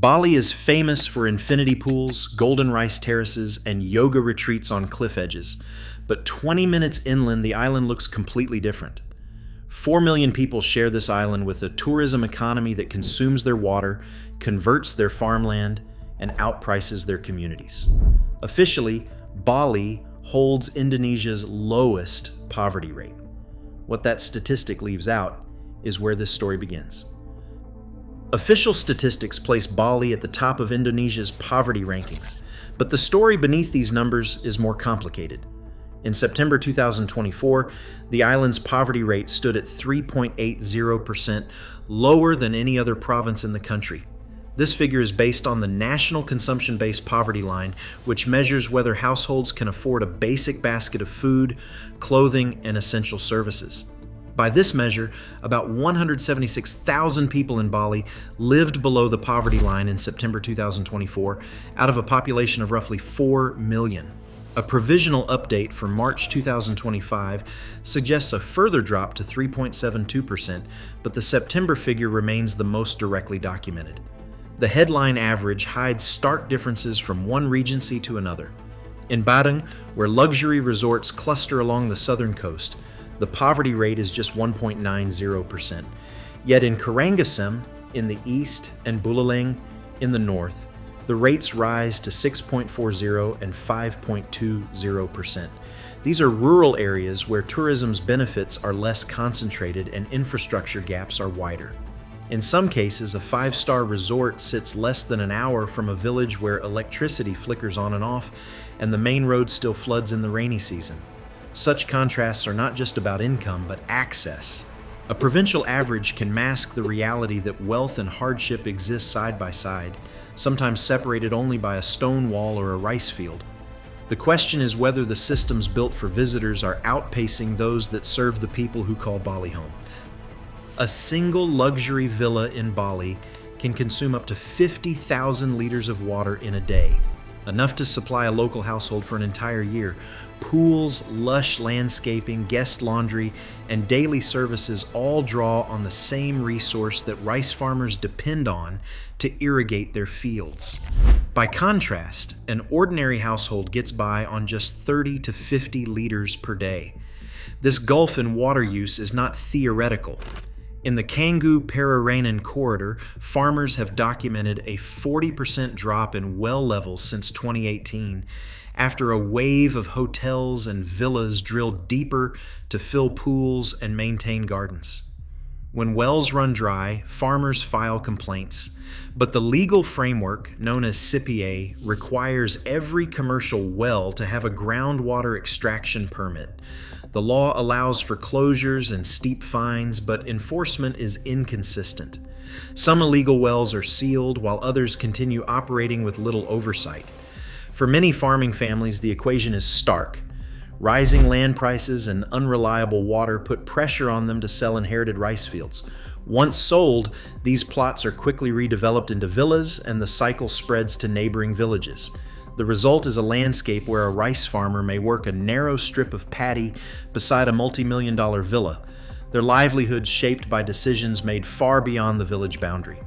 Bali is famous for infinity pools, golden rice terraces, and yoga retreats on cliff edges. But 20 minutes inland, the island looks completely different. 4 million people share this island with a tourism economy that consumes their water, converts their farmland, and outprices their communities. Officially, Bali holds Indonesia's lowest poverty rate. What that statistic leaves out is where this story begins. Official statistics place Bali at the top of Indonesia's poverty rankings, but the story beneath these numbers is more complicated. In September 2024, the island's poverty rate stood at 3.80%, lower than any other province in the country. This figure is based on the National Consumption-Based Poverty Line, which measures whether households can afford a basic basket of food, clothing, and essential services. By this measure, about 176,000 people in Bali lived below the poverty line in September 2024, out of a population of roughly 4 million. A provisional update for March 2025 suggests a further drop to 3.72%, but the September figure remains the most directly documented. The headline average hides stark differences from one regency to another. In Badung, where luxury resorts cluster along the southern coast, the poverty rate is just 1.90%. Yet in Karangasem in the east and Buleleng in the north, the rates rise to 6.40 and 5.20%. These are rural areas where tourism's benefits are less concentrated and infrastructure gaps are wider. In some cases, a 5-star resort sits less than an hour from a village where electricity flickers on and off, and the main road still floods in the rainy season. Such contrasts are not just about income, but access. A provincial average can mask the reality that wealth and hardship exist side by side, sometimes separated only by a stone wall or a rice field. The question is whether the systems built for visitors are outpacing those that serve the people who call Bali home. A single luxury villa in Bali can consume up to 50,000 liters of water in a day, enough to supply a local household for an entire year. Pools, lush landscaping, guest laundry, and daily services all draw on the same resource that rice farmers depend on to irrigate their fields. By contrast, an ordinary household gets by on just 30 to 50 liters per day. This gulf in water use is not theoretical. In the Canggu-Pereiranan corridor, farmers have documented a 40% drop in well levels since 2018 after a wave of hotels and villas drilled deeper to fill pools and maintain gardens. When wells run dry, farmers file complaints, but the legal framework, known as CPA, requires every commercial well to have a groundwater extraction permit. The law allows for closures and steep fines, but enforcement is inconsistent. Some illegal wells are sealed, while others continue operating with little oversight. For many farming families, the equation is stark. Rising land prices and unreliable water put pressure on them to sell inherited rice fields. Once sold, these plots are quickly redeveloped into villas, and the cycle spreads to neighboring villages. The result is a landscape where a rice farmer may work a narrow strip of paddy beside a multi-million-dollar villa, their livelihood shaped by decisions made far beyond the village boundary.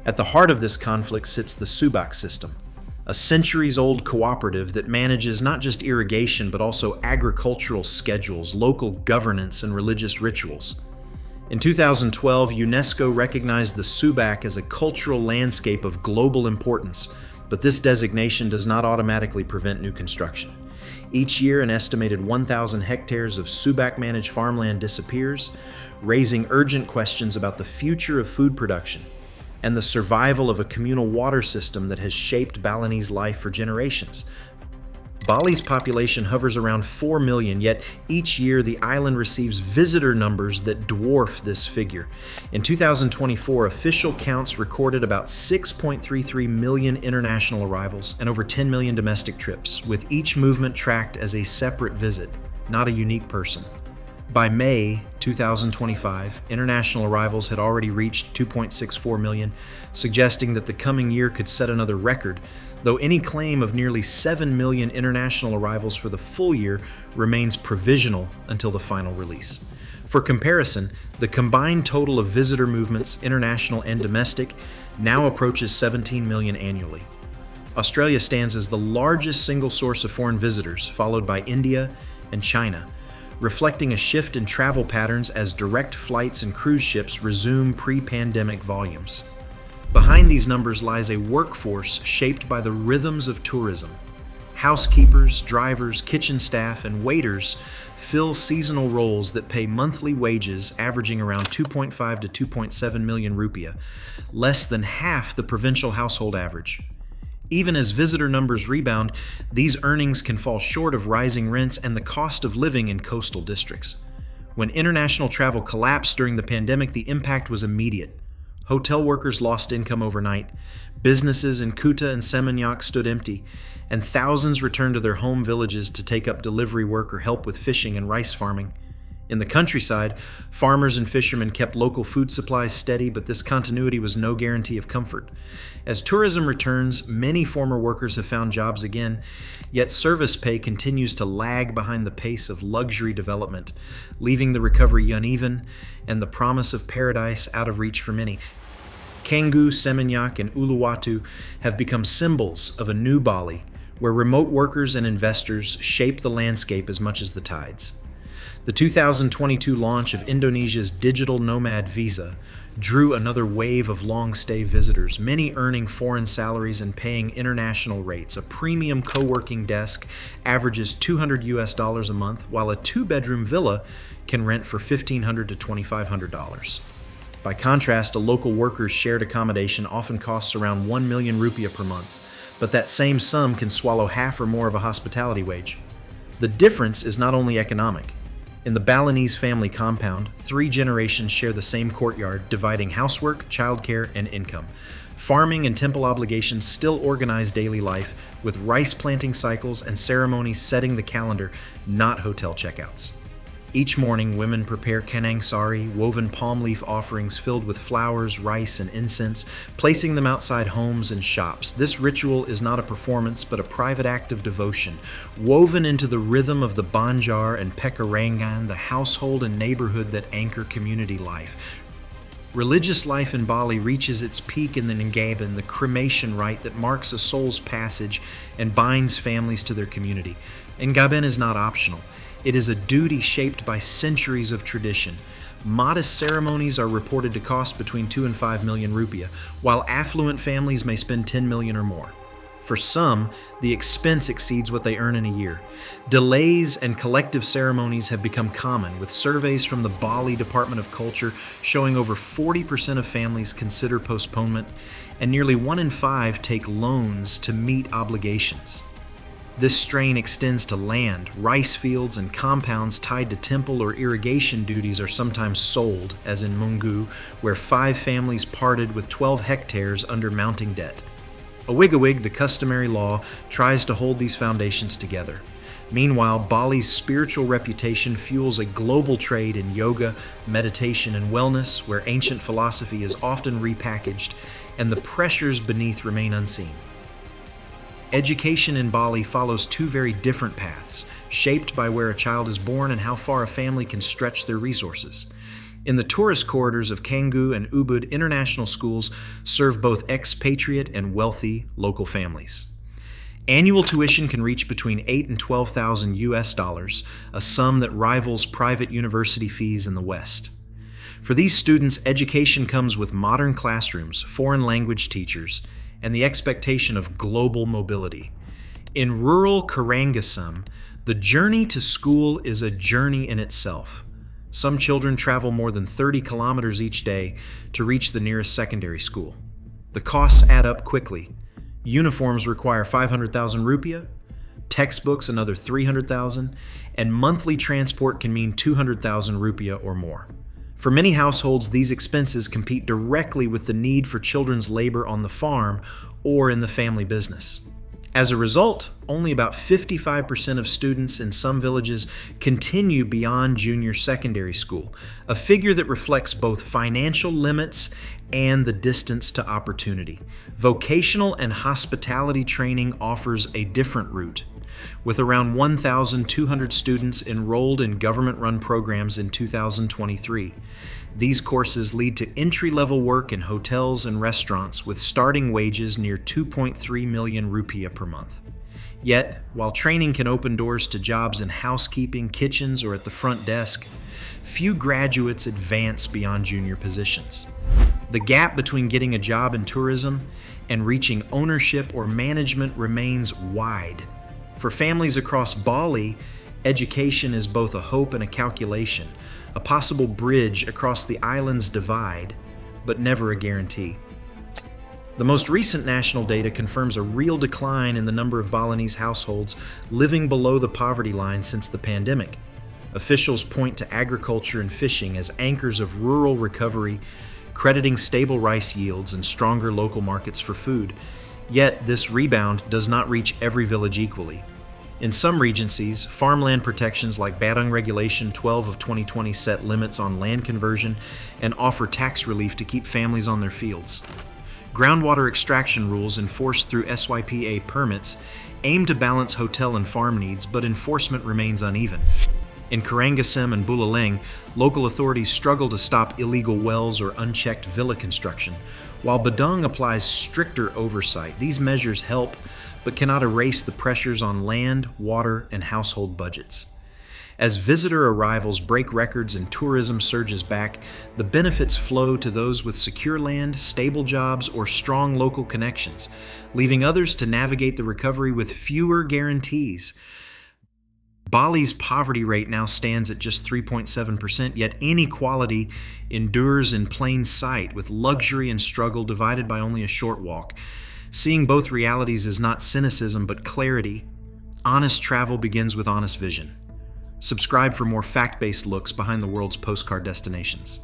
At the heart of this conflict sits the Subak system, a centuries-old cooperative that manages not just irrigation but also agricultural schedules, local governance, and religious rituals. In 2012, UNESCO recognized the Subak as a cultural landscape of global importance, but this designation does not automatically prevent new construction. Each year, an estimated 1,000 hectares of Subak-managed farmland disappears, raising urgent questions about the future of food production and the survival of a communal water system that has shaped Balinese life for generations. Bali's population hovers around 4 million, yet each year the island receives visitor numbers that dwarf this figure. In 2024, official counts recorded about 6.33 million international arrivals and over 10 million domestic trips, with each movement tracked as a separate visit, not a unique person. By May 2025, international arrivals had already reached 2.64 million, suggesting that the coming year could set another record, though any claim of nearly 7 million international arrivals for the full year remains provisional until the final release. For comparison, the combined total of visitor movements, international and domestic, now approaches 17 million annually. Australia stands as the largest single source of foreign visitors, followed by India and China, reflecting a shift in travel patterns as direct flights and cruise ships resume pre-pandemic volumes. Behind these numbers lies a workforce shaped by the rhythms of tourism. Housekeepers, drivers, kitchen staff, and waiters fill seasonal roles that pay monthly wages averaging around 2.5 to 2.7 million rupiah, less than half the provincial household average. Even as visitor numbers rebound, these earnings can fall short of rising rents and the cost of living in coastal districts. When international travel collapsed during the pandemic, the impact was immediate. Hotel workers lost income overnight, businesses in Kuta and Seminyak stood empty, and thousands returned to their home villages to take up delivery work or help with fishing and rice farming. In the countryside, farmers and fishermen kept local food supplies steady, but this continuity was no guarantee of comfort. As tourism returns, many former workers have found jobs again, yet service pay continues to lag behind the pace of luxury development, leaving the recovery uneven and the promise of paradise out of reach for many. Canggu, Seminyak, and Uluwatu have become symbols of a new Bali, where remote workers and investors shape the landscape as much as the tides. The 2022 launch of Indonesia's digital nomad visa drew another wave of long-stay visitors, many earning foreign salaries and paying international rates. A premium co-working desk averages $200 a month, while a two-bedroom villa can rent for $1,500 to $2,500. By contrast, a local worker's shared accommodation often costs around 1 million rupiah per month, but that same sum can swallow half or more of a hospitality wage. The difference is not only economic. In the Balinese family compound, 3 generations share the same courtyard, dividing housework, childcare, and income. Farming and temple obligations still organize daily life, with rice planting cycles and ceremonies setting the calendar, not hotel checkouts. Each morning, women prepare kanang sari, woven palm leaf offerings filled with flowers, rice, and incense, placing them outside homes and shops. This ritual is not a performance, but a private act of devotion, woven into the rhythm of the banjar and pekarangan, the household and neighborhood that anchor community life. Religious life in Bali reaches its peak in the Ngabin, the cremation rite that marks a soul's passage and binds families to their community. Ngabin is not optional. It is a duty shaped by centuries of tradition. Modest ceremonies are reported to cost between 2 and 5 million rupiah, while affluent families may spend 10 million or more. For some, the expense exceeds what they earn in a year. Delays and collective ceremonies have become common, with surveys from the Bali Department of Culture showing over 40% of families consider postponement, and nearly 1 in 5 take loans to meet obligations. This strain extends to land. Rice fields and compounds tied to temple or irrigation duties are sometimes sold, as in Mungu, where 5 families parted with 12 hectares under mounting debt. A wig, the customary law, tries to hold these foundations together. Meanwhile, Bali's spiritual reputation fuels a global trade in yoga, meditation, and wellness, where ancient philosophy is often repackaged and the pressures beneath remain unseen. Education in Bali follows 2 very different paths, shaped by where a child is born and how far a family can stretch their resources. In the tourist corridors of Canggu and Ubud, international schools serve both expatriate and wealthy local families. Annual tuition can reach between $8,000 and $12,000, a sum that rivals private university fees in the West. For these students, education comes with modern classrooms, foreign language teachers, and the expectation of global mobility. In rural Karangasem, the journey to school is a journey in itself. Some children travel more than 30 kilometers each day to reach the nearest secondary school. The costs add up quickly. Uniforms require 500,000 rupiah, textbooks another 300,000, and monthly transport can mean 200,000 rupiah or more. For many households, these expenses compete directly with the need for children's labor on the farm or in the family business. As a result, only about 55% of students in some villages continue beyond junior secondary school, a figure that reflects both financial limits and the distance to opportunity. Vocational and hospitality training offers a different route. with around 1,200 students enrolled in government-run programs in 2023. These courses lead to entry-level work in hotels and restaurants with starting wages near 2.3 million rupiah per month. Yet, while training can open doors to jobs in housekeeping, kitchens, or at the front desk, few graduates advance beyond junior positions. The gap between getting a job in tourism and reaching ownership or management remains wide. For families across Bali, education is both a hope and a calculation, a possible bridge across the island's divide, but never a guarantee. The most recent national data confirms a real decline in the number of Balinese households living below the poverty line since the pandemic. Officials point to agriculture and fishing as anchors of rural recovery, crediting stable rice yields and stronger local markets for food. Yet, this rebound does not reach every village equally. In some regencies, farmland protections like Barang Regulation 12 of 2020 set limits on land conversion and offer tax relief to keep families on their fields. Groundwater extraction rules enforced through SYPA permits aim to balance hotel and farm needs, but enforcement remains uneven. In Karangasem and Buleleng, local authorities struggle to stop illegal wells or unchecked villa construction. While Badung applies stricter oversight, these measures help but cannot erase the pressures on land, water, and household budgets. As visitor arrivals break records and tourism surges back, the benefits flow to those with secure land, stable jobs, or strong local connections, leaving others to navigate the recovery with fewer guarantees. Bali's poverty rate now stands at just 3.7%, yet inequality endures in plain sight, with luxury and struggle divided by only a short walk. Seeing both realities is not cynicism, but clarity. Honest travel begins with honest vision. Subscribe for more fact-based looks behind the world's postcard destinations.